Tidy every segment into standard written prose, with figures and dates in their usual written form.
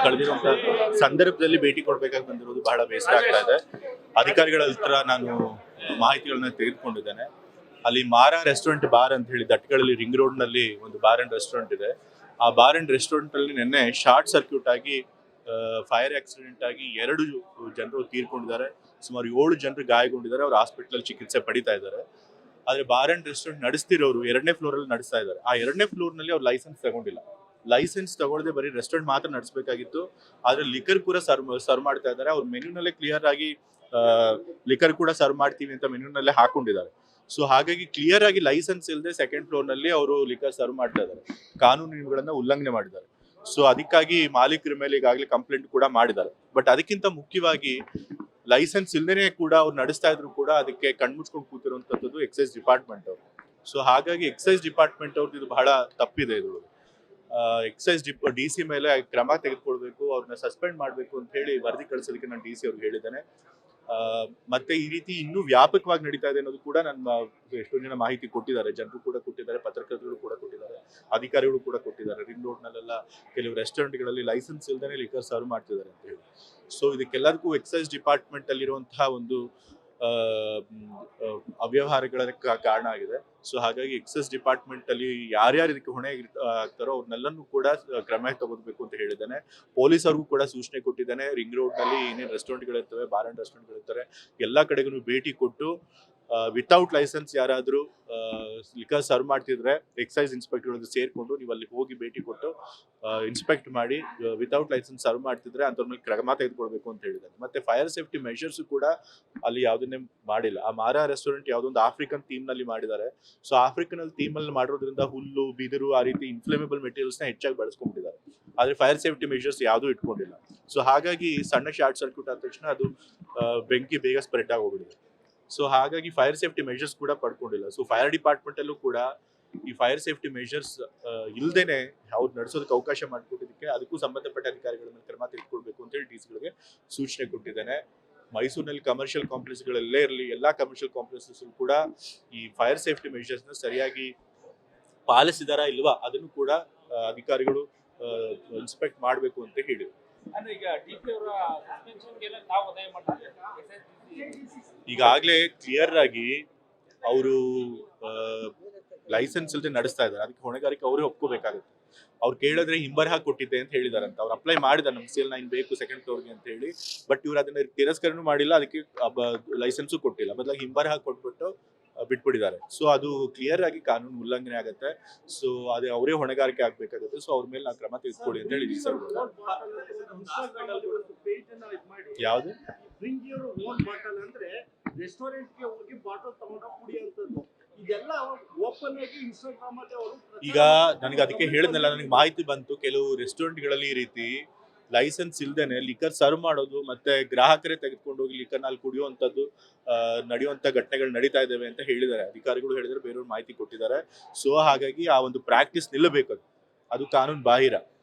ಕಳೆದಿರುವಂತ ಸಂದರ್ಭದಲ್ಲಿ ಭೇಟಿ ಕೊಡ್ಬೇಕಾಗಿ ಬಂದಿರೋದು ಬಹಳ ಬೇಸರ ಆಗ್ತಾ ಇದೆ. ಅಧಿಕಾರಿಗಳ ಹತ್ರ ನಾನು ಮಾಹಿತಿಗಳನ್ನ ತೆಗೆದುಕೊಂಡಿದ್ದೇನೆ. ಅಲ್ಲಿ ಮಾರಾ ರೆಸ್ಟೋರೆಂಟ್ ಬಾರ್ ಅಂತ ಹೇಳಿ ದಟ್ಗಳಲ್ಲಿ ರಿಂಗ್ ರೋಡ್ ನಲ್ಲಿ ಒಂದು ಬಾರ್ ಅಂಡ್ ರೆಸ್ಟೋರೆಂಟ್ ಇದೆ. ಆ ಬಾರ್ ಅಂಡ್ ರೆಸ್ಟೋರೆಂಟ್ ಅಲ್ಲಿ ನಿನ್ನೆ ಶಾರ್ಟ್ ಸರ್ಕ್ಯೂಟ್ ಆಗಿ ಫೈರ್ ಆಕ್ಸಿಡೆಂಟ್ ಆಗಿ 2 ಜನರು ತೀರ್ಕೊಂಡಿದ್ದಾರೆ. ಸುಮಾರು 7 ಜನರು ಗಾಯಗೊಂಡಿದ್ದಾರೆ. ಅವರು ಹಾಸ್ಪಿಟಲ್ ಚಿಕಿತ್ಸೆ ಪಡಿತಾ ಇದ್ದಾರೆ. ಆದ್ರೆ ಬಾರ್ ಅಂಡ್ ರೆಸ್ಟೋರೆಂಟ್ ನಡೆಸ್ತಿರೋರು 2ನೇ ಫ್ಲೋರ್ ಅಲ್ಲಿ ನಡೆಸ್ತಾ ಇದ್ದಾರೆ. ಆ 2ನೇ ಫ್ಲೋರ್ ನಲ್ಲಿ ಅವ್ರು ಲೈಸೆನ್ಸ್ ತಗೊಂಡಿಲ್ಲ. ಲೈಸೆನ್ಸ್ ತಗೊಳ್ಳದೆ ಬರೀ ರೆಸ್ಟೋರೆಂಟ್ ಮಾತ್ರ ನಡೆಸಬೇಕಾಗಿತ್ತು. ಆದ್ರೆ ಲಿಕರ್ ಕೂಡ ಸರ್ವ್ ಮಾಡ್ತಾ ಇದ್ದಾರೆ. ಅವ್ರ ಮೆನ್ಯೂನಲ್ಲೇ ಕ್ಲಿಯರ್ ಆಗಿ ಲಿಕರ್ ಕೂಡ ಸರ್ವ್ ಮಾಡ್ತೀವಿ ಅಂತ ಮೆನ್ಯೂನಲ್ಲೇ ಹಾಕೊಂಡಿದ್ದಾರೆ. ಸೊ ಹಾಗಾಗಿ ಕ್ಲಿಯರ್ ಆಗಿ ಲೈಸೆನ್ಸ್ ಇಲ್ಲದೆ 2nd ಫ್ಲೋರ್ ನಲ್ಲಿ ಅವರು ಲಿಕರ್ ಸರ್ವ್ ಮಾಡ್ತಾ ಇದ್ದಾರೆ. ಕಾನೂನು ನಿಯಮಗಳನ್ನ ಉಲ್ಲಂಘನೆ ಮಾಡಿದ್ದಾರೆ. ಸೊ ಅದಕ್ಕಾಗಿ ಮಾಲೀಕರ ಮೇಲೆ ಈಗಾಗಲೇ ಕಂಪ್ಲೇಂಟ್ ಕೂಡ ಮಾಡಿದ್ದಾರೆ. ಬಟ್ ಅದಕ್ಕಿಂತ ಮುಖ್ಯವಾಗಿ ಲೈಸೆನ್ಸ್ ಇಲ್ಲದೇನೆ ಕೂಡ ಅವ್ರು ನಡೆಸ್ತಾ ಇದ್ರು ಕೂಡ ಅದಕ್ಕೆ ಕಣ್ಮುಚ್ಕೊಂಡು ಕೂತಿರುವಂತದ್ದು ಎಕ್ಸೈಸ್ ಡಿಪಾರ್ಟ್ಮೆಂಟ್ ಅವರು. ಸೊ ಹಾಗಾಗಿ ಎಕ್ಸೈಸ್ ಡಿಪಾರ್ಟ್ಮೆಂಟ್ ಅವ್ರದ್ದು ಇದು ಬಹಳ ತಪ್ಪಿದೆ. ಇದ್ರೊಳಗೆ ಎಕ್ಸೈಸ್ DC ಮೇಲೆ ಕ್ರಮ ತೆಗೆದುಕೊಳ್ಬೇಕು, ಅವ್ರನ್ನ ಸಸ್ಪೆಂಡ್ ಮಾಡಬೇಕು ಅಂತ ಹೇಳಿ ವರದಿ ಕಳಿಸೋದಕ್ಕೆ ನಾನು DC ಅವ್ರಿಗೆ ಹೇಳಿದ್ದೇನೆ. ಮತ್ತೆ ಈ ರೀತಿ ಇನ್ನೂ ವ್ಯಾಪಕವಾಗಿ ನಡೀತಾ ಇದೆ ಅನ್ನೋದು ಕೂಡ ನನ್ನ ಎಷ್ಟೋ ಜನ ಮಾಹಿತಿ ಕೊಟ್ಟಿದ್ದಾರೆ. ಜನರು ಕೂಡ ಕೊಟ್ಟಿದ್ದಾರೆ, ಪತ್ರಕರ್ತರು ಕೂಡ ಕೊಟ್ಟಿದ್ದಾರೆ, ಅಧಿಕಾರಿಗಳು ಕೂಡ ಕೊಟ್ಟಿದ್ದಾರೆ. ರಿಂಗ್ ರೋಡ್ ನಲ್ಲೆಲ್ಲ ಕೆಲವು ರೆಸ್ಟೋರೆಂಟ್ಗಳಲ್ಲಿ ಲೈಸೆನ್ಸ್ ಇಲ್ದೇನೆ ಲಿಕರ್ ಸರ್ವ್ ಮಾಡ್ತಿದ್ದಾರೆ ಅಂತ ಹೇಳಿ. ಸೊ ಇದಕ್ಕೆಲ್ಲದಕ್ಕೂ ಎಕ್ಸೈಸ್ ಡಿಪಾರ್ಟ್ಮೆಂಟ್ ಅಲ್ಲಿರುವಂತಹ ಒಂದು ಅವ್ಯವಹಾರಗಳ ಕಾರಣ ಆಗಿದೆ. ಸೊ ಹಾಗಾಗಿ ಎಕ್ಸೈಸ್ ಡಿಪಾರ್ಟ್ಮೆಂಟ್ ಅಲ್ಲಿ ಯಾರ್ಯಾರು ಇದಕ್ಕೆ ಹೊಣೆ ಆಗ್ತಾರೋ ಅವ್ರನ್ನೆಲ್ಲನೂ ಕೂಡ ಕ್ರಮ ತಗೋಬೇಕು ಅಂತ ಹೇಳಿದ್ದೇನೆ. ಪೊಲೀಸ್ ಅವ್ರಿಗೂ ಕೂಡ ಸೂಚನೆ ಕೊಟ್ಟಿದ್ದೇನೆ. ರಿಂಗ್ ರೋಡ್ ನಲ್ಲಿ ಏನೇನು ರೆಸ್ಟೋರೆಂಟ್ಗಳಿರ್ತವೆ, ಬಾರ್ ಅಂಡ್ ರೆಸ್ಟೋರೆಂಟ್ಗಳಿರ್ತಾರೆ, ಎಲ್ಲಾ ಕಡೆಗೂ ಭೇಟಿ ಕೊಟ್ಟು ವಿತೌಟ್ ಲೈಸೆನ್ಸ್ ಯಾರಾದ್ರೂ ಲಿಕರ್ ಸರ್ವ್ ಮಾಡ್ತಿದ್ರೆ ಎಕ್ಸೈಸ್ ಇನ್ಸ್ಪೆಕ್ಟರ್ ಸೇರ್ಕೊಂಡು ನೀವು ಅಲ್ಲಿ ಹೋಗಿ ಭೇಟಿ ಕೊಟ್ಟು ಇನ್ಸ್ಪೆಕ್ಟ್ ಮಾಡಿ ವಿತೌಟ್ ಲೈಸೆನ್ಸ್ ಸರ್ವ್ ಮಾಡ್ತಿದ್ರೆ ಅಂಥವ್ರ ಮೇಲೆ ಕ್ರಮ ತೆಗೆದುಕೊಳ್ಬೇಕು ಅಂತ ಹೇಳಿದ್ದಾರೆ. ಮತ್ತೆ ಫೈರ್ ಸೇಫ್ಟಿ ಮೆಷರ್ಸ್ ಕೂಡ ಅಲ್ಲಿ ಯಾವುದನ್ನೇ ಮಾಡಿಲ್ಲ. ಆ ಮಾರಾ ರೆಸ್ಟೋರೆಂಟ್ ಯಾವುದೊಂದು ಆಫ್ರಿಕನ್ ಥೀಮ್ ನಲ್ಲಿ ಮಾಡಿದ್ದಾರೆ. ಸೊ ಆಫ್ರಿಕನ್ ಥೀಮ್ ಅಲ್ಲಿ ಮಾಡಿರೋದ್ರಿಂದ ಹುಲ್ಲು, ಬಿದಿರು, ಆ ರೀತಿ ಇನ್ಫ್ಲೇಮೇಬಲ್ ಮೆಟೀರಿಯಲ್ಸ್ ನ ಹೆಚ್ಚಾಗಿ ಬಳಸ್ಕೊಂಡಿದ್ದಾರೆ. ಆದ್ರೆ ಫೈರ್ ಸೇಫ್ಟಿ ಮೆಷರ್ಸ್ ಯಾವುದೂ ಇಟ್ಕೊಂಡಿಲ್ಲ. ಸೊ ಹಾಗಾಗಿ ಸಣ್ಣ ಶಾರ್ಟ್ ಸರ್ಕ್ಯೂಟ್ ಆದ ತಕ್ಷಣ ಅದು ಬೆಂಕಿ ಬೇಗ ಸ್ಪ್ರೆಡ್ ಆಗಿ ಹೋಗ್ಬಿಡಿದೆ. ಸೊ ಹಾಗಾಗಿ ಫೈರ್ ಸೇಫ್ಟಿ ಮೆಷರ್ಸ್ ಕೂಡ ಪಡ್ಕೊಂಡಿಲ್ಲ. ಸೊ ಫೈರ್ ಡಿಪಾರ್ಟ್ಮೆಂಟ್ ಅಲ್ಲೂ ಕೂಡ ಈ ಫೈರ್ ಸೇಫ್ಟಿ ಮೆಷರ್ಸ್ ಇಲ್ದೇನೆ ಅವ್ರು ನಡೆಸೋದಕ್ಕೆ ಅವಕಾಶ ಮಾಡಿಕೊಟ್ಟಿದ್ದಕ್ಕೆ ಅದಕ್ಕೂ ಸಂಬಂಧಪಟ್ಟ ಅಧಿಕಾರಿಗಳ ಮೇಲೆ ಕ್ರಮ ತೆಗೆದುಕೊಳ್ಬೇಕು ಅಂತ ಹೇಳಿ DC ಗಳಿಗೆ ಸೂಚನೆ ಕೊಟ್ಟಿದ್ದೇನೆ. ಮೈಸೂರಿನಲ್ಲಿ ಕಮರ್ಷಿಯಲ್ ಕಾಂಪ್ಲೆಕ್ಸ್ಗಳಲ್ಲೇ ಇರಲಿ, ಎಲ್ಲಾ ಕಮರ್ಷಿಯಲ್ ಕಾಂಪ್ಲೆಕ್ಸಸ್ ಕೂಡ ಈ ಫೈರ್ ಸೇಫ್ಟಿ ಮೆಷರ್ಸ್ ನ ಸರಿಯಾಗಿ ಪಾಲಿಸಿದಾರಾ ಇಲ್ವಾ ಅದನ್ನು ಕೂಡ ಅಧಿಕಾರಿಗಳು ಇನ್ಸ್ಪೆಕ್ಟ್ ಮಾಡಬೇಕು ಅಂತ ಹೇಳಿದ್ರು. ಈಗಾಗಲೇ ಕ್ಲಿಯರ್ ಆಗಿ ಅವರು ಲೈಸೆನ್ಸ್ ಇಲ್ಲದೆ ನಡೆಸ್ತಾ ಇದ್ದಾರೆ. ಅದಕ್ಕೆ ಹೊಣೆಗಾರಿಕೆ ಅವರೇ ಒಪ್ಕೋಬೇಕಾಗುತ್ತೆ. ಅವ್ರು ಕೇಳಿದ್ರೆ ಹಿಂಬರಹ ಕೊಟ್ಟಿದ್ದೆ ಅಂತ ಹೇಳಿದಾರಂತ. ಅವ್ರು ಅಪ್ಲೈ ಮಾಡಿದಾರೆ ನಮ್ಗೆ CL9 ಬೇಕು 2nd ಫ್ಲೋರ್ಗೆ ಅಂತ ಹೇಳಿ. ಬಟ್ ಇವ್ರು ಅದನ್ನ ತಿರಸ್ಕರಣೆ ಮಾಡಿಲ್ಲ, ಅದಕ್ಕೆ ಲೈಸೆನ್ಸು ಕೊಟ್ಟಿಲ್ಲ. ಬದಲಾಗಿ ಹಿಂಬರಹ ಕೊಟ್ಬಿಟ್ಟು ಬಿಟ್ಬಿಟ್ಟಿದ್ದಾರೆ. ಸೊ ಅದು ಕ್ಲಿಯರ್ ಆಗಿ ಕಾನೂನು ಉಲ್ಲಂಘನೆ ಆಗುತ್ತೆ. ಸೊ ಅದೇ ಅವರೇ ಹೊಣೆಗಾರಿಕೆ ಆಗ್ಬೇಕಾಗುತ್ತೆ. ಸೊ ಅವ್ರ ಮೇಲೆ ನಾವು ಕ್ರಮ ತೆಗೆದುಕೊಳ್ಳಿ ಅಂತ ಹೇಳಿದ್ವಿ ಸರ್. ಯಾವ್ದು ಈಗ ನನಗೆ ಅದಕ್ಕೆ ಹೇಳಿದ್ನಲ್ಲ, ನನಗೆ ಮಾಹಿತಿ ಬಂತು ಕೆಲವು ರೆಸ್ಟೋರೆಂಟ್ಗಳಲ್ಲಿ ಈ ರೀತಿ ಲೈಸೆನ್ಸ್ ಇಲ್ದೇನೆ ಲಿಕರ್ ಸರ್ವ್ ಮಾಡೋದು ಮತ್ತೆ ಗ್ರಾಹಕರೇ ತೆಗೆದುಕೊಂಡು ಹೋಗಿ ಲಿಕರ್ ನಲ್ಲಿ ಕುಡಿಯುವಂತದ್ದು ನಡೆಯುವಂತ ಘಟನೆಗಳು ನಡೀತಾ ಇದಾವೆ ಅಂತ ಹೇಳಿದ್ದಾರೆ. ಅಧಿಕಾರಿಗಳು ಹೇಳಿದ್ರೆ, ಬೇರೆಯವ್ರು ಮಾಹಿತಿ ಕೊಟ್ಟಿದ್ದಾರೆ. ಸೊ ಹಾಗಾಗಿ ಆ ಒಂದು ಪ್ರಾಕ್ಟೀಸ್ ನಿಲ್ಲಬೇಕು. ಅದು ಕಾನೂನು ಬಾಹಿರ.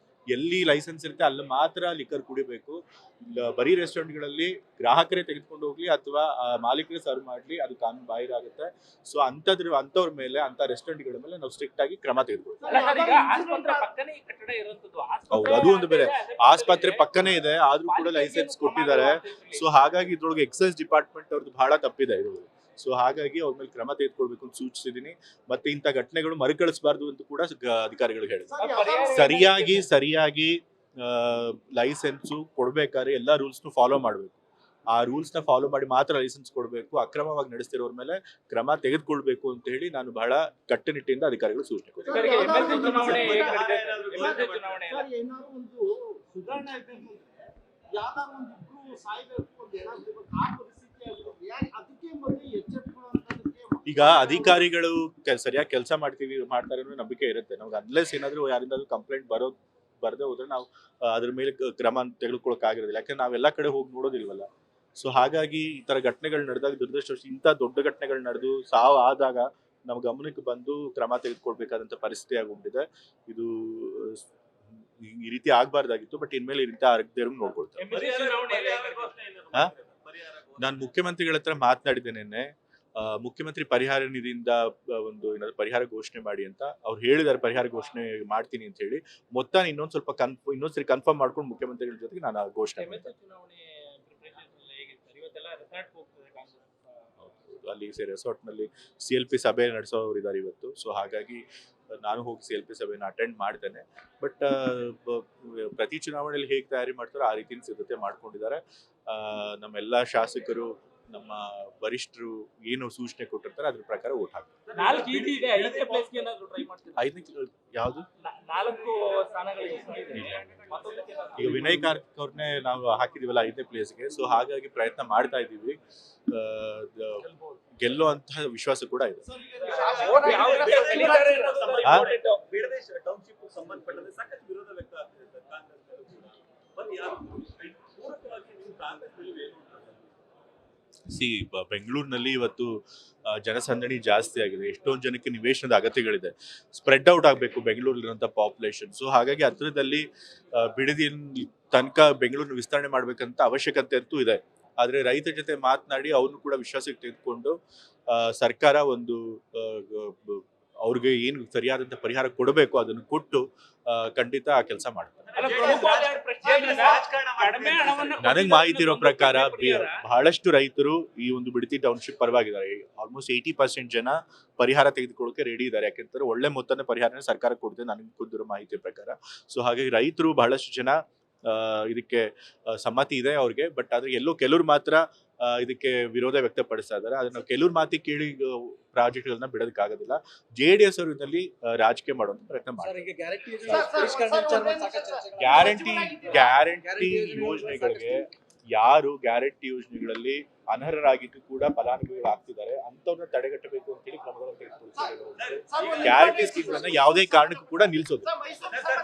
ಎಲ್ಲಿ ಲೈಸೆನ್ಸ್ ಇರುತ್ತೆ ಅಲ್ಲಿ ಮಾತ್ರ ಲಿಕರ್ ಕುಡಿಬೇಕು. ಬರೀ ರೆಸ್ಟೋರೆಂಟ್ಗಳಲ್ಲಿ ಗ್ರಾಹಕರೇ ತೆಗೆದುಕೊಂಡು ಹೋಗ್ಲಿ ಅಥವಾ ಮಾಲೀಕರೇ ಸರ್ವ್ ಮಾಡ್ಲಿ, ಅದು ಕಾನೂನು ಬಾಹಿರ ಆಗುತ್ತೆ. ಸೊ ಅಂತವ್ರ ಮೇಲೆ, ಅಂತ ರೆಸ್ಟೋರೆಂಟ್ಗಳ ಮೇಲೆ ನಾವು ಸ್ಟ್ರಿಕ್ಟ್ ಆಗಿ ಕ್ರಮ ತೆಗೆದುಕೊಳ್ತೀವಿ. ಹೌದು, ಅದು ಒಂದು ಬೇರೆ. ಆಸ್ಪತ್ರೆ ಪಕ್ಕನೇ ಇದೆ, ಆದ್ರೂ ಕೂಡ ಲೈಸೆನ್ಸ್ ಕೊಟ್ಟಿದ್ದಾರೆ. ಸೊ ಹಾಗಾಗಿ ಇದ್ರೊಳಗೆ ಎಕ್ಸೈಸ್ ಡಿಪಾರ್ಟ್ಮೆಂಟ್ ಅವ್ರದ್ದು ಬಹಳ ತಪ್ಪಿದೆ ಇದ್ರೊಳಗೆ. ಸೊ ಹಾಗಾಗಿ ಅವ್ರ ಮೇಲೆ ಕ್ರಮ ತೆಗೆದುಕೊಳ್ಬೇಕು ಅಂತ ಸೂಚಿಸಿದೀನಿ. ಮತ್ತೆ ಇಂಥ ಘಟನೆಗಳು ಮರುಕಳಿಸಬಾರ್ದು ಅಂತ ಕೂಡ ಅಧಿಕಾರಿಗಳಿಗೆ ಹೇಳಿದ್ರು. ಸರಿಯಾಗಿ ಲೈಸೆನ್ಸ್ ಕೊಡ್ಬೇಕಾದ್ರೆ ಎಲ್ಲಾ ರೂಲ್ಸ್ ಫಾಲೋ ಮಾಡ್ಬೇಕು. ಆ ರೂಲ್ಸ್ ನ ಫಾಲೋ ಮಾಡಿ ಮಾತ್ರ ಲೈಸೆನ್ಸ್ ಕೊಡ್ಬೇಕು. ಅಕ್ರಮವಾಗಿ ನಡೆಸ್ತಿರೋರ್ ಮೇಲೆ ಕ್ರಮ ತೆಗೆದುಕೊಳ್ಬೇಕು ಅಂತ ಹೇಳಿ ನಾನು ಬಹಳ ಕಟ್ಟುನಿಟ್ಟಿನಿಂದ ಅಧಿಕಾರಿಗಳು ಸೂಚನೆ ಕೊಡ್ತೀನಿ. ಈಗ ಅಧಿಕಾರಿಗಳು ಸರಿಯಾಗಿ ಕೆಲಸ ಮಾಡ್ತಾರೆ ಅನ್ನೋ ನಂಬಿಕೆ ಇರುತ್ತೆ ನಮ್ಗೆ. ಅನ್ಲೆಸ್ ಏನಾದ್ರು ಯಾರಿಂದಾದ್ರೂ ಕಂಪ್ಲೇಂಟ್ ಬರದೇ ಹೋದ್ರೆ ನಾವು ಅದ್ರ ಮೇಲೆ ಕ್ರಮ ತೆಗೆದುಕೊಳ್ಳಕ್ ಆಗಿರೋದಿಲ್ಲ. ಯಾಕಂದ್ರೆ ನಾವೆಲ್ಲಾ ಕಡೆ ಹೋಗಿ ನೋಡೋದಿಲ್ವಲ್ಲ. ಸೊ ಹಾಗಾಗಿ ಈ ತರ ಘಟನೆಗಳು ನಡೆದಾಗ, ದುರದೃಷ್ಟವಶ ಇಂಥ ದೊಡ್ಡ ಘಟನೆಗಳು ನಡೆದು ಸಾವು ಆದಾಗ ನಮ್ಮ ಗಮನಕ್ಕೆ ಬಂದು ಕ್ರಮ ತೆಗೆದುಕೊಳ್ಬೇಕಾದಂತ ಪರಿಸ್ಥಿತಿ ಆಗೋಗ್ಬಿಟ್ಟಿದೆ. ಇದು ಈ ರೀತಿ ಆಗ್ಬಾರ್ದಾಗಿತ್ತು. ಬಟ್ ಇನ್ಮೇಲೆ ಈ ರೀತಿ ಆಗದೆ ನೋಡ್ಕೊಳ್ತಾರೆ. ನಾನು ಮುಖ್ಯಮಂತ್ರಿಗಳ ಹತ್ರ ಮಾತನಾಡಿದ್ದೇನೆ ನಿನ್ನೆ. ಮುಖ್ಯಮಂತ್ರಿ ಪರಿಹಾರ ನಿಧಿಯಿಂದ ಒಂದು ಏನಾದ್ರು ಪರಿಹಾರ ಘೋಷಣೆ ಮಾಡಿ ಅಂತ ಅವ್ರು ಹೇಳಿದಾರೆ. ಪರಿಹಾರ ಘೋಷಣೆ ಮಾಡ್ತೀನಿ ಅಂತ ಹೇಳಿ ಮೊತ್ತ ಇನ್ನೊಂದ್ಸರಿ ಕನ್ಫರ್ಮ್ ಮಾಡ್ಕೊಂಡು ಮುಖ್ಯಮಂತ್ರಿಗಳ ಜೊತೆಗೆ ನಾನು ಘೋಷಣೆ ಮಾಡ್ತೀನಿ. ಅಲ್ಲಿ ರೆಸಾರ್ಟ್ ನಲ್ಲಿ CLP ಸಭೆ ನಡೆಸೋರು ಇದ್ದಾರೆ ಇವತ್ತು. ಸೊ ಹಾಗಾಗಿ ನಾನು ಹೋಗಿ CLP ಸಭೆನ ಅಟೆಂಡ್ ಮಾಡ್ತೇನೆ. ಬಟ್ ಪ್ರತಿ ಚುನಾವಣೆಯಲ್ಲಿ ಹೇಗೆ ತಯಾರಿ ಮಾಡ್ತಾರೋ ಆ ರೀತಿ ಸಿದ್ಧತೆ ಮಾಡ್ಕೊಂಡಿದ್ದಾರೆ. ನಮ್ಮೆಲ್ಲಾ ಶಾಸಕರು, ನಮ್ಮ ವರಿಷ್ಠರು ಏನು ಸೂಚನೆ ಕೊಟ್ಟಿರ್ತಾರೆ ಅದ್ರ ಪ್ರಕಾರ ವೋಟ್ ಹಾಕ್ತಾರೆ. ಯಾವ್ದು ಈಗ ವಿನಯ್ ಕಾರ್ತಿಕ್ ಅವ್ರನ್ನೇ ನಾವು ಹಾಕಿದೀವಲ್ಲ 5ನೇ ಪ್ಲೇಸ್ಗೆ. ಸೊ ಹಾಗಾಗಿ ಪ್ರಯತ್ನ ಮಾಡ್ತಾ ಇದ್ದೀವಿ. ಗೆಲ್ಲುವಂತಹ ವಿಶ್ವಾಸ ಕೂಡ ಇದೆ. ಬೆಂಗಳೂರಿನಲ್ಲಿ ಇವತ್ತು ಜನಸಂದಣಿ ಜಾಸ್ತಿ ಆಗಿದೆ. ಎಷ್ಟೊಂದು ಜನಕ್ಕೆ ನಿವೇಶನದ ಅಗತ್ಯಗಳಿದೆ. ಸ್ಪ್ರೆಡ್ ಔಟ್ ಆಗಬೇಕು ಬೆಂಗಳೂರಿಲಿರುವಂಥ ಪಾಪ್ಯುಲೇಷನ್. ಸೊ ಹಾಗಾಗಿ ಹತ್ರದಲ್ಲಿ ಬಿಡದಿನ ತನಕ ಬೆಂಗಳೂರಿನ ವಿಸ್ತರಣೆ ಮಾಡ್ಬೇಕಂತ ಅವಶ್ಯಕತೆ ಅಂತೂ ಇದೆ. ಆದ್ರೆ ರೈತರ ಜೊತೆ ಮಾತನಾಡಿ ಅವ್ರನ್ನು ಕೂಡ ವಿಶ್ವಾಸಕ್ಕೆ ತೆಗೆದುಕೊಂಡು ಸರ್ಕಾರ ಒಂದು ಅವ್ರಿಗೆ ಏನು ಸರಿಯಾದಂತ ಪರಿಹಾರ ಕೊಡಬೇಕು ಅದನ್ನು ಕೊಟ್ಟು ಖಂಡಿತ ಆ ಕೆಲಸ ಮಾಡ್ತಾರೆ. ನನಗೆ ಮಾಹಿತಿ ಇರೋ ಪ್ರಕಾರ ಬಹಳಷ್ಟು ರೈತರು ಈ ಒಂದು ಬಿಡದಿ ಟೌನ್ಶಿಪ್ ಪರವಾಗಿದ್ದಾರೆ. ಆಲ್ಮೋಸ್ಟ್ 80% ಜನ ಪರಿಹಾರ ತೆಗೆದುಕೊಳ್ಳೋಕೆ ರೆಡಿ ಇದ್ದಾರೆ. ಯಾಕೆಂದ್ರೆ ಒಳ್ಳೆ ಮೊತ್ತದ ಪರಿಹಾರ ಸರ್ಕಾರ ಕೊಡ್ತದೆ ನನಗೆ ಗೊತ್ತಿರೋ ಮಾಹಿತಿ ಪ್ರಕಾರ. ಸೊ ಹಾಗಾಗಿ ರೈತರು ಬಹಳಷ್ಟು ಜನ ಇದಕ್ಕೆ ಸಮ್ಮತಿ ಇದೆ ಅವ್ರಿಗೆ. ಬಟ್ ಆದ್ರೆ ಕೆಲವ್ರು ಮಾತ್ರ ಇದಕ್ಕೆ ವಿರೋಧ ವ್ಯಕ್ತಪಡಿಸ್ತಾ ಇದ್ದಾರೆ. ಅದನ್ನ ಕೆಲವ್ರ ಮಾತಿ ಕೇಳಿ ಪ್ರಾಜೆಕ್ಟ್ಗಳನ್ನ ಬಿಡೋದಕ್ಕಾಗೋದಿಲ್ಲ. JDS ಅವರು ಇದರಲ್ಲಿ ರಾಜಕೀಯ ಮಾಡುವಂತ ಪ್ರಯತ್ನ ಮಾಡ್ತಾರೆ. ಗ್ಯಾರಂಟಿ ಯೋಜನೆಗಳಿಗೆ ಯಾರು ಗ್ಯಾರಂಟಿ ಯೋಜನೆಗಳಲ್ಲಿ ಅನರ್ಹರಾಗಿದ್ದು ಕೂಡ ಫಲಾನುಭವಿಗಳಾಗ್ತಿದ್ದಾರೆ ಅಂತವ್ರನ್ನ ತಡೆಗಟ್ಟಬೇಕು ಅಂತ ಹೇಳಿ ಕ್ರಮಗಳನ್ನು ತೆಗೆದುಕೊಳ್ತಿದ್ದಾರೆ. ಗ್ಯಾರಂಟಿ ಸ್ಕೀಮ್ಗಳನ್ನ ಯಾವುದೇ ಕಾರಣಕ್ಕೂ ಕೂಡ ನಿಲ್ಸೋದು